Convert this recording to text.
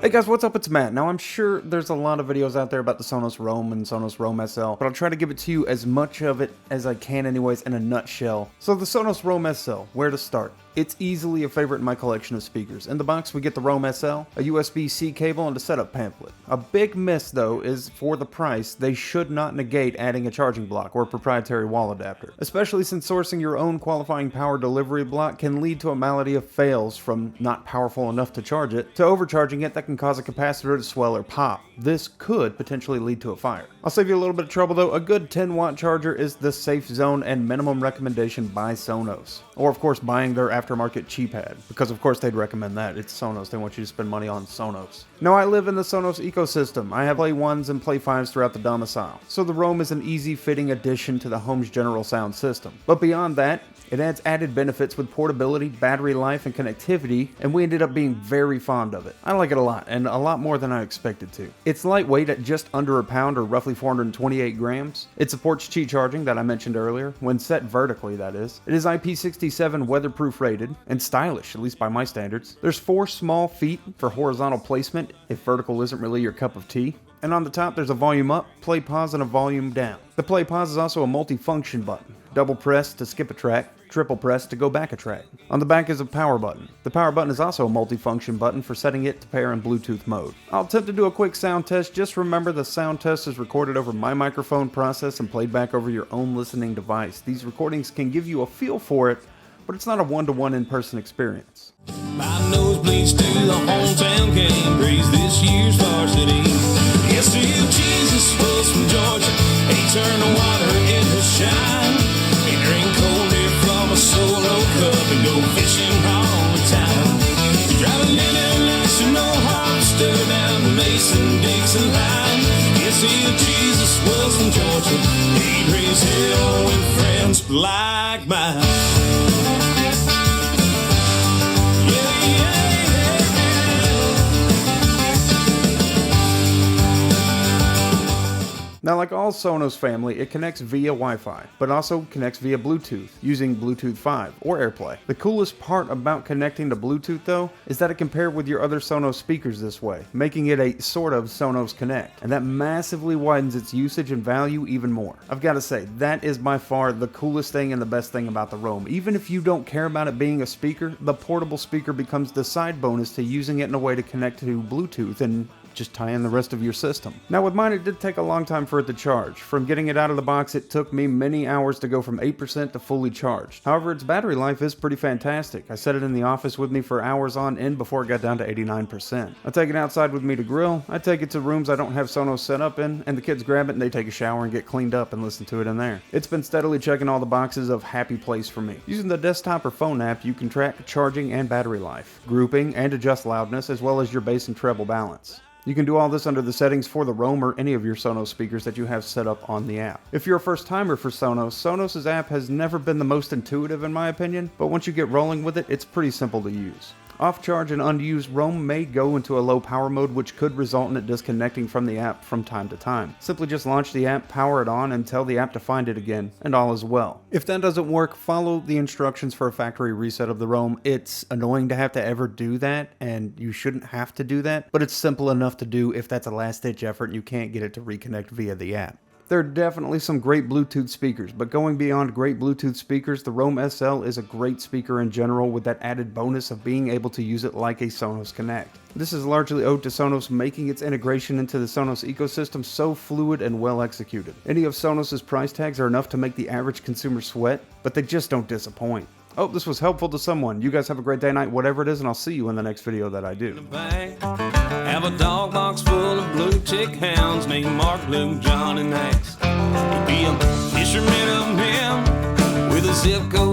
Hey guys, what's up? It's Matt. Now I'm sure there's a lot of videos out there about the SONOS Roam and SONOS Roam SL, but I'll try to give it to you as much of it as I can anyways in a nutshell. So the SONOS Roam SL, where to start? It's easily a favorite in my collection of speakers. In the box we get the Roam SL, a USB-C cable, and a setup pamphlet. A big miss though is for the price, they should not negate adding a charging block or proprietary wall adapter, especially since sourcing your own qualifying power delivery block can lead to a malady of fails from not powerful enough to charge it to overcharging it that can cause a capacitor to swell or pop. This could potentially lead to a fire. I'll save you a little bit of trouble though. A good 10-watt charger is the safe zone and minimum recommendation by SONOS. Or of course buying their aftermarket cheapad, because of course they'd recommend that. It's SONOS, they want you to spend money on SONOS. Now I live in the SONOS ecosystem. I have Play 1s and Play 5s throughout the domicile, so the Roam is an easy fitting addition to the home's general sound system. But beyond that, it adds added benefits with portability, battery life, and connectivity, and we ended up being very fond of it. I like it a lot, and a lot more than I expected to. It's lightweight at just under a pound, or roughly 428 grams. It supports Qi charging that I mentioned earlier, when set vertically that is. It is IP67 weatherproof rated, and stylish, at least by my standards. There's 4 small feet for horizontal placement, if vertical isn't really your cup of tea. And on the top there's a volume up, play pause, and a volume down. The play pause is also a multi-function button. Double press to skip a track, triple press to go back a track. On the back is a power button. The power button is also a multi-function button for setting it to pair in Bluetooth mode. I'll attempt to do a quick sound test. Just remember the sound test is recorded over my microphone process and played back over your own listening device. These recordings can give you a feel for it, but it's not a one-to-one in-person experience. My nose bleeds to the hometown game, praise this year's varsity. Yes, to you, Jesus was from Georgia. He turned the water into shine. He drink cold beer from a solo cup and go fishing all the time. Driving international harvester down the Mason-Dixon line. Yes, to you, Jesus was from Georgia. He raised hell with friends like mine. Now, like all SONOS family, it connects via Wi-Fi, but also connects via Bluetooth, using Bluetooth 5 or AirPlay. The coolest part about connecting to Bluetooth, though, is that it can pair with your other SONOS speakers this way, making it a sort of SONOS Connect, and that massively widens its usage and value even more. I've got to say, that is by far the coolest thing and the best thing about the Roam. Even if you don't care about it being a speaker, the portable speaker becomes the side bonus to using it in a way to connect to Bluetooth and just tie in the rest of your system. Now with mine, it did take a long time for it to charge. From getting it out of the box, it took me many hours to go from 8% to fully charged. However, its battery life is pretty fantastic. I set it in the office with me for hours on end before it got down to 89%. I take it outside with me to grill, I take it to rooms I don't have SONOS set up in, and the kids grab it and they take a shower and get cleaned up and listen to it in there. It's been steadily checking all the boxes of happy place for me. Using the desktop or phone app, you can track charging and battery life, grouping, and adjust loudness, as well as your bass and treble balance. You can do all this under the settings for the Roam or any of your SONOS speakers that you have set up on the app. If you're a first timer for SONOS, SONOS' app has never been the most intuitive in my opinion, but once you get rolling with it, it's pretty simple to use. Off charge and unused, Roam may go into a low power mode, which could result in it disconnecting from the app from time to time. Simply just launch the app, power it on, and tell the app to find it again, and all is well. If that doesn't work, follow the instructions for a factory reset of the Roam. It's annoying to have to ever do that, and you shouldn't have to do that, but it's simple enough to do if that's a last-ditch effort and you can't get it to reconnect via the app. There are definitely some great Bluetooth speakers, but going beyond great Bluetooth speakers, the Roam SL is a great speaker in general with that added bonus of being able to use it like a SONOS Connect. This is largely owed to SONOS making its integration into the SONOS ecosystem so fluid and well executed. Any of SONOS' price tags are enough to make the average consumer sweat, but they just don't disappoint. I hope this was helpful to someone. You guys have a great day, night, whatever it is, and I'll see you in the next video that I do. Have a dog box full of blue tick hounds named Mark, Luke, John, and Max. He'd be a fisherman of men with a zip code